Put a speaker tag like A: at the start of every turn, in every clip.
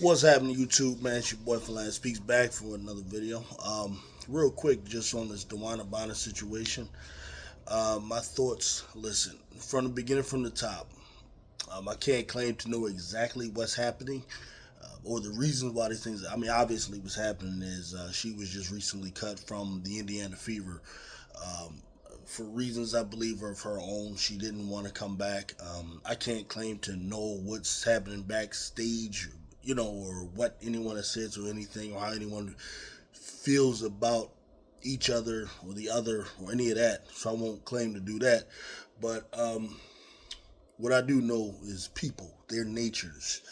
A: What's happening, YouTube, man? It's your boy Philan Speaks back for another video. Real quick, just on this Dewanna situation. My thoughts, listen, from the beginning, from the top. I can't claim to know exactly what's happening or the reasons why these things. I mean, obviously, what's happening is she was just recently cut from the Indiana Fever. Um, for reasons I believe are of her own, she didn't want to come back. I can't claim to know what's happening backstage, or what anyone has said or anything, or how anyone feels about each other or the other or any of that. So I won't claim to do that. But what I do know is people, their natures,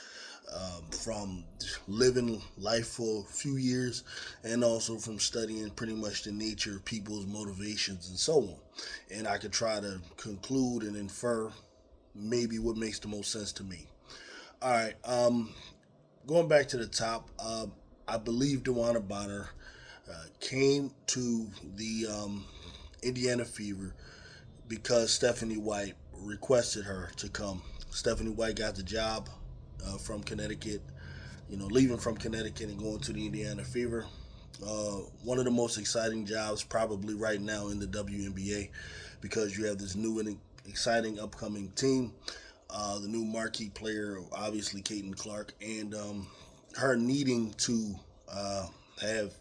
A: from living life for a few years and also from studying pretty much the nature of people's motivations and so on. And I could try to conclude and infer maybe what makes the most sense to me. All right, going back to the top, I believe Dewanna Bonner came to the Indiana Fever because Stephanie White requested her to come. Stephanie White got the job from Connecticut, leaving from Connecticut and going to the Indiana Fever. One of the most exciting jobs probably right now in the WNBA because you have this new and exciting upcoming team. The new marquee player, obviously Caitlin Clark, and her needing to have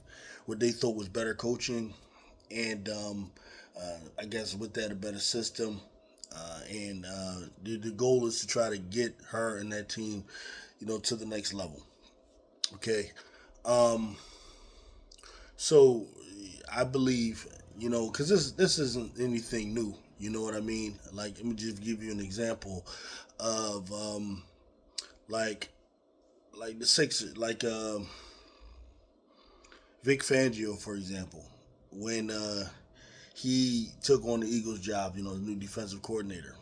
A: what they thought was better coaching, and I guess with that a better system. And the goal is to try to get her and that team, to the next level. Okay, um, so I believe, because this isn't anything new. You know what I mean? Like, let me just give you an example of like like the Sixers, like Vic Fangio, for example, when he took on the Eagles job, the new defensive coordinator.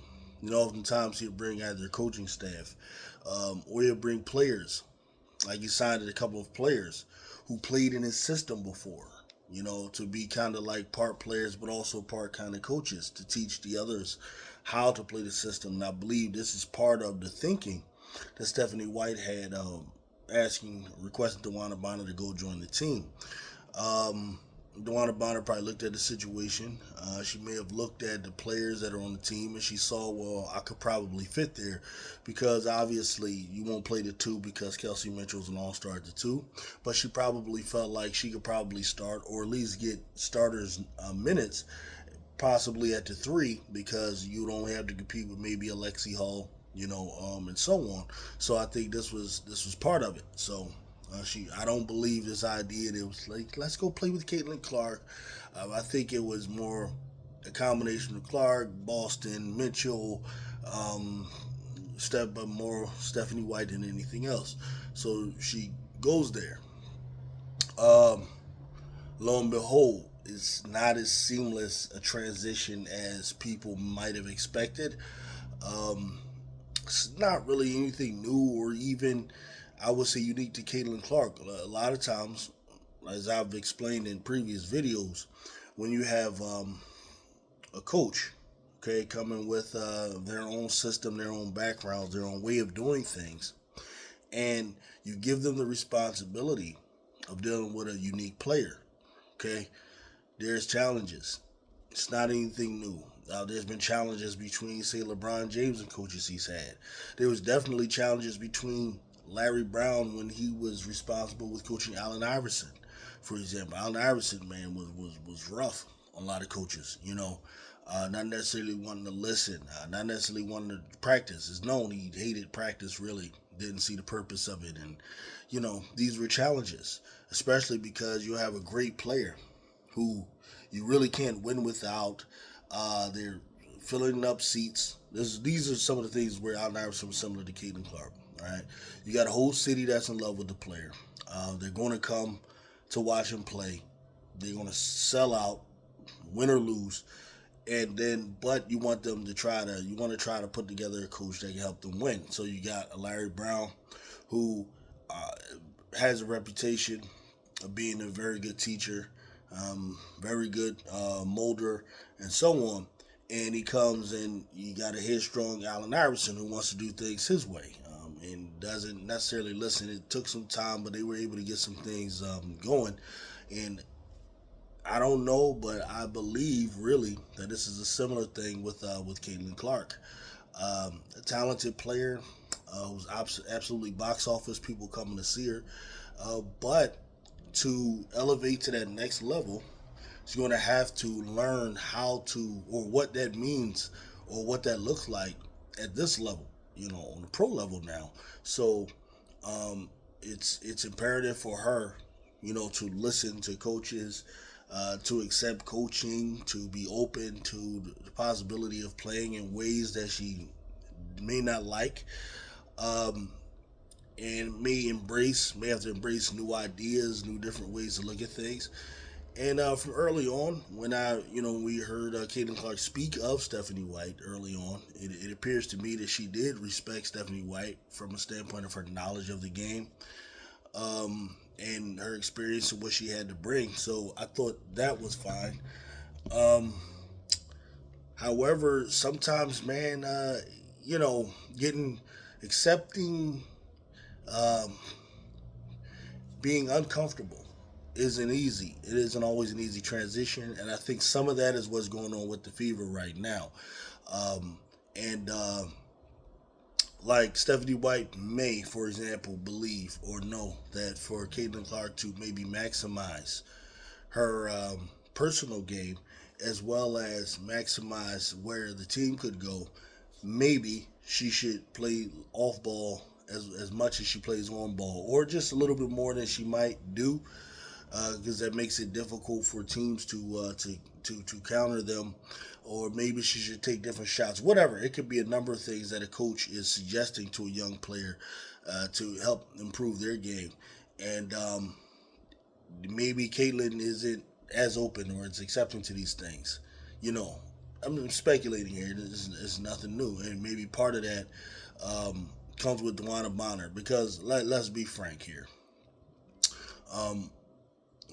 A: Oftentimes he'd bring either coaching staff, or he'll bring players. Like he signed a couple of players who played in his system before, to be kind of like part players, but also part kind of coaches to teach the others how to play the system. And I believe this is part of the thinking that Stephanie White had, requesting Dewanna Bonner to go join the team. Um, Dewanna Bonner probably looked at the situation. She may have looked at the players that are on the team and she saw, well, I could probably fit there because obviously you won't play the two because Kelsey Mitchell's an all star at the two. But she probably felt like she could probably start or at least get starters minutes, possibly at the three because you'd only have to compete with maybe Alexi Hall, and so on. So I think this was part of it. So I don't believe this idea that it was like, let's go play with Caitlin Clark. I think it was more a combination of Clark, Boston, Mitchell, um, but more Stephanie White than anything else. So she goes there. Um, Lo and behold, it's not as seamless a transition as people might have expected. Um, it's not really anything new or even, I would say, unique to Caitlin Clark. A lot of times, as I've explained in previous videos, when you have a coach, okay, coming with their own system, their own backgrounds, their own way of doing things, and you give them the responsibility of dealing with a unique player, okay, there's challenges. It's not anything new. There's been challenges between, say, LeBron James and coaches he's had. There was definitely challenges between Larry Brown when he was responsible with coaching Allen Iverson, for example. Allen Iverson, man, was rough on a lot of coaches, not necessarily wanting to listen, not necessarily wanting to practice. It's known he hated practice, really, didn't see the purpose of it. And, these were challenges, especially because you have a great player who you really can't win without. They're filling up seats. These are some of the things where Allen Iverson was similar to Caitlin Clark. All right, you got a whole city that's in love with the player. They're going to come to watch him play. They're going to sell out, win or lose, and then but you want to try to put together a coach that can help them win. So you got a Larry Brown who uh, has a reputation of being a very good teacher, very good molder, and so on. And he comes and you got a headstrong Allen Iverson who wants to do things his way. and doesn't necessarily listen. It took some time, but they were able to get some things going. And I don't know, but I believe really that this is a similar thing with Caitlin Clark, a talented player who's absolutely box office. People coming to see her, but to elevate to that next level, she's going to have to learn how to, or what that means, or what that looks like at this level. On the pro level now. So it's imperative for her, to listen to coaches, to accept coaching, to be open to the possibility of playing in ways that she may not like, um, and may have to embrace new ideas, new different ways to look at things. And from early on, when we heard Caitlin Clark speak of Stephanie White early on, it appears to me that she did respect Stephanie White from a standpoint of her knowledge of the game, and her experience and what she had to bring. So I thought that was fine. Um, However, sometimes, man, getting accepting, um, being uncomfortable isn't easy. It isn't always an easy transition, and I think some of that is what's going on with the Fever right now. Um, and Like Stephanie White may, for example, believe or know that for Caitlin Clark to maybe maximize her personal game as well as maximize where the team could go, maybe she should play off ball as much as she plays on ball, or just a little bit more than she might do, because that makes it difficult for teams to counter them, or maybe she should take different shots. Whatever, it could be a number of things that a coach is suggesting to a young player to help improve their game, and maybe Caitlin isn't as open or is accepting to these things. You know, I'm speculating here. It's nothing new, and maybe part of that comes with Dewanna Bonner because let's be frank here. Um,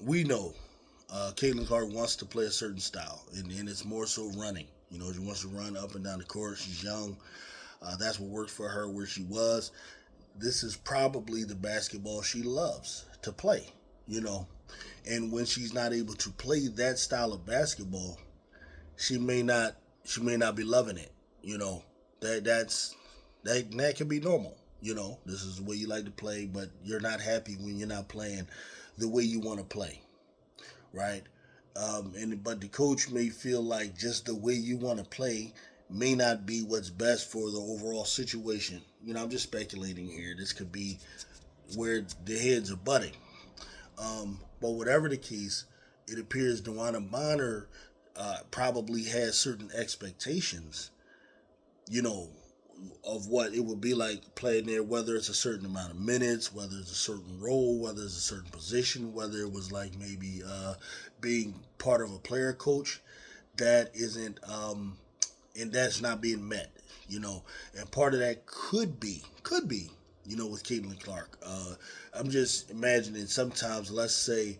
A: we know Caitlin Clark wants to play a certain style, and it's more so running. She wants to run up and down the court. She's young. That's what worked for her where she was. This is probably the basketball she loves to play. You know, and when she's not able to play that style of basketball, she may not she may not be loving it. You know, that can be normal. This is the way you like to play, but you're not happy when you're not playing the way you want to play, right? And but the coach may feel like just the way you want to play may not be what's best for the overall situation. I'm just speculating here. This could be where the heads are butting. But whatever the case, it appears Dewanna Bonner probably has certain expectations, you know, of what it would be like playing there, whether it's a certain amount of minutes, whether it's a certain role, whether it's a certain position, whether it was like maybe being part of a player coach that isn't, and that's not being met. And part of that could be, with Caitlin Clark. I'm just imagining sometimes, let's say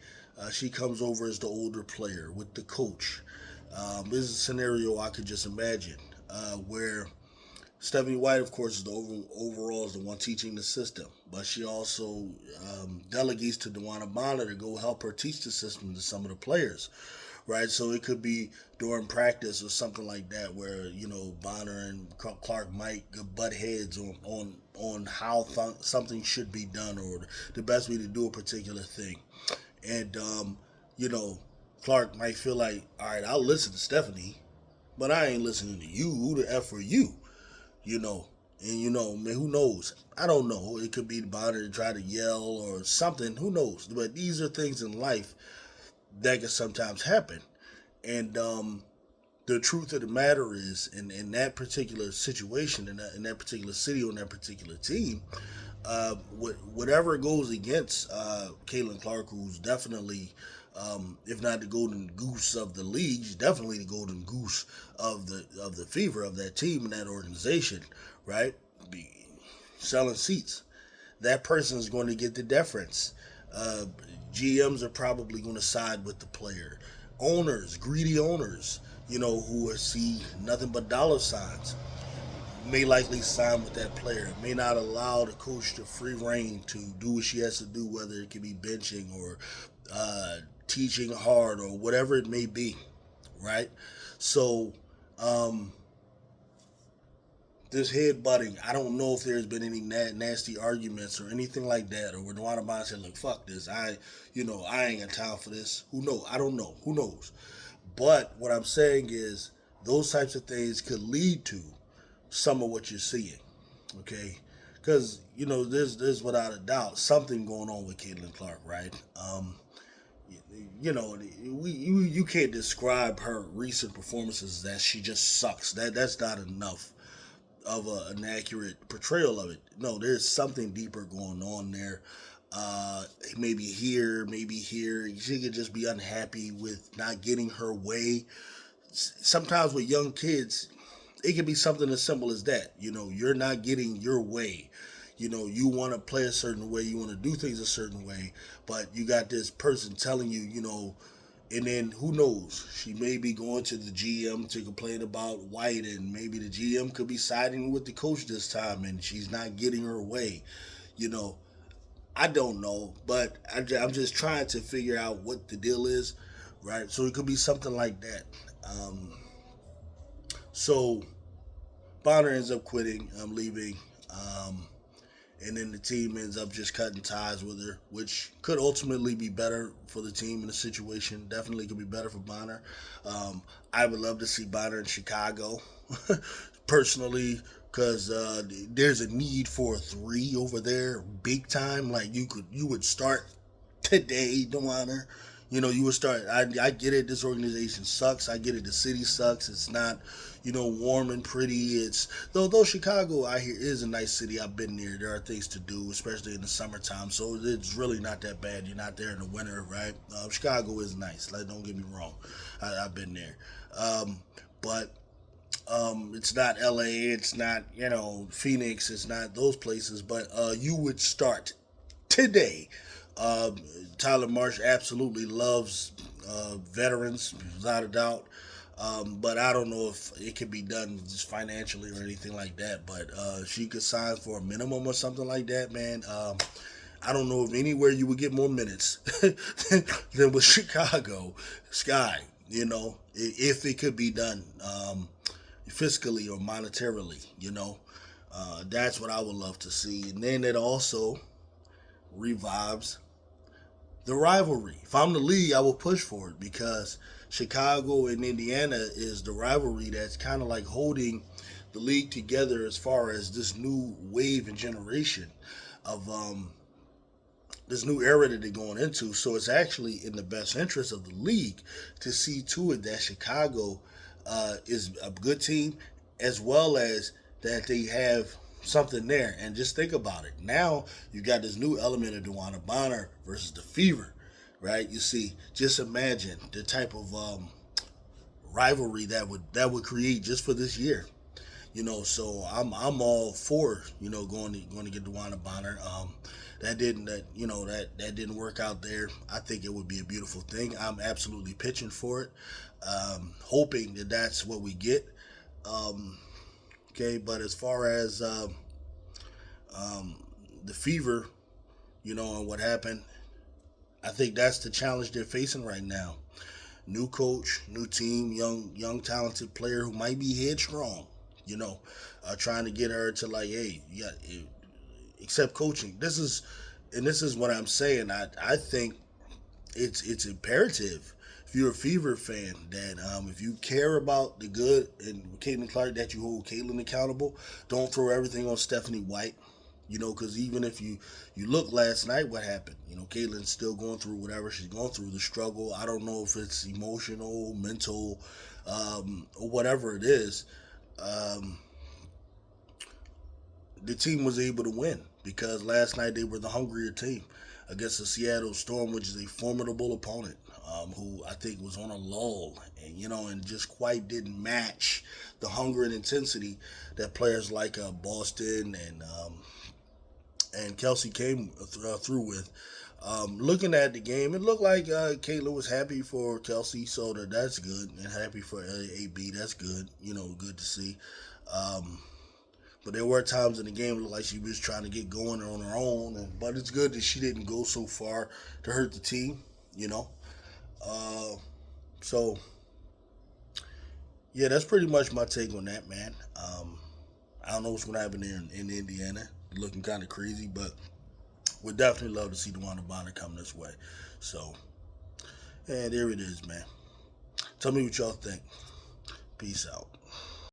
A: she comes over as the older player with the coach. This is a scenario I could just imagine where Stephanie White, of course, is the overall is the one teaching the system, but she also delegates to Dewanna Bonner to go help her teach the system to some of the players, right? So it could be during practice or something like that, where Bonner and Clark might butt heads on how something should be done or the best way to do a particular thing, and you know Clark might feel like, all right, I'll listen to Stephanie, but I ain't listening to you. Who the f are you? you know. And man, who knows? I don't know. It could be the body to try to yell or something. Who knows? But these are things in life that can sometimes happen. And the truth of the matter is, in that particular situation, in that particular city, on that particular team, whatever goes against Caitlin Clark, who's definitely, if not the golden goose of the league, she's definitely the golden goose of the fever of that team and that organization, right? Be selling seats. That person is going to get the deference. Uh, GMs are probably going to side with the player. Owners, greedy owners, who see nothing but dollar signs, may likely sign with that player. May not allow the coach the free reign to do what she has to do, whether it could be benching or uh, teaching hard or whatever it may be, right? So um, this headbutting, I don't know if there's been any nasty arguments or anything like that, or where Dewanna Bond said, "Look, fuck this. I ain't got time for this." Who knows? I don't know. Who knows? But what I'm saying is, those types of things could lead to some of what you're seeing. Okay, because there's without a doubt something going on with Caitlin Clark, right? You can't describe her recent performances that she just sucks. That's not enough of an accurate portrayal of it. No, there's something deeper going on there. Maybe here, maybe here. She could just be unhappy with not getting her way. Sometimes with young kids, it can be something as simple as that. You're not getting your way. You want to play a certain way, you want to do things a certain way, but you got this person telling you, and then who knows? She may be going to the GM to complain about White, and maybe the GM could be siding with the coach this time, and she's not getting her way. You know, I don't know, but I'm just trying to figure out what the deal is, right? So it could be something like that. Um, so Bonner ends up quitting. I'm leaving. Um, and then the team ends up just cutting ties with her, which could ultimately be better for the team in the situation. Definitely could be better for Bonner. I would love to see Bonner in Chicago, personally, because there's a need for a three over there, big time. Like you would start today, Dewanna. You would start. I get it. This organization sucks. I get it. The city sucks. It's not, warm and pretty. It's though Chicago, I hear, is a nice city. I've been there. There are things to do, especially in the summertime. So it's really not that bad. You're not there in the winter, right? Chicago is nice. Like, don't get me wrong. I've been there, but it's not LA. It's not Phoenix. It's not those places. But you would start today. Um, Tyler Marsh absolutely loves veterans, without a doubt. But I don't know if it can be done just financially or anything like that. But she could sign for a minimum or something like that, man. I don't know if anywhere you would get more minutes than with Chicago Sky. If it could be done fiscally or monetarily. That's what I would love to see. And then it also revives the rivalry. If I'm the league, I will push for it because Chicago and Indiana is the rivalry that's kind of like holding the league together as far as this new wave and generation of this new era that they're going into. So it's actually in the best interest of the league to see to it that Chicago is a good team, as well as that they have something there. And just think about it. Now you got this new element of Dewanna Bonner versus the Fever, right? You see, just imagine the type of rivalry that would create just for this year. So I'm all for going to get Dewanna Bonner. That didn't work out there. I think it would be a beautiful thing. I'm absolutely pitching for it, hoping that that's what we get. Um, okay, but as far as the Fever, and what happened, I think that's the challenge they're facing right now. New coach, new team, young talented player who might be headstrong. Trying to get her to, like, hey, yeah, accept coaching. This is what I'm saying. I think it's imperative, if you're a Fever fan, that if you care about the good and Caitlin Clark, that you hold Caitlin accountable. Don't throw everything on Stephanie White. Because even if you look last night, what happened? Caitlin's still going through whatever she's going through, the struggle. I don't know if it's emotional, mental, or whatever it is. Um, the team was able to win because last night they were the hungrier team against the Seattle Storm, which is a formidable opponent, who I think was on a lull, and just quite didn't match the hunger and intensity that players like Boston and Kelsey came through with. Looking at the game, it looked like Kayla was happy for Kelsey, so that's good, and happy for AB. That's good. Good to see. Um, But there were times in the game it looked like she was trying to get going on her own. But it's good that she didn't go so far to hurt the team, you know. Uh, so yeah, that's pretty much my take on that, man. I don't know what's going to happen there in Indiana. Looking kind of crazy, but we'd definitely love to see Dewanna Bonner come this way. So, and there it is, man. Tell me what y'all think. Peace out.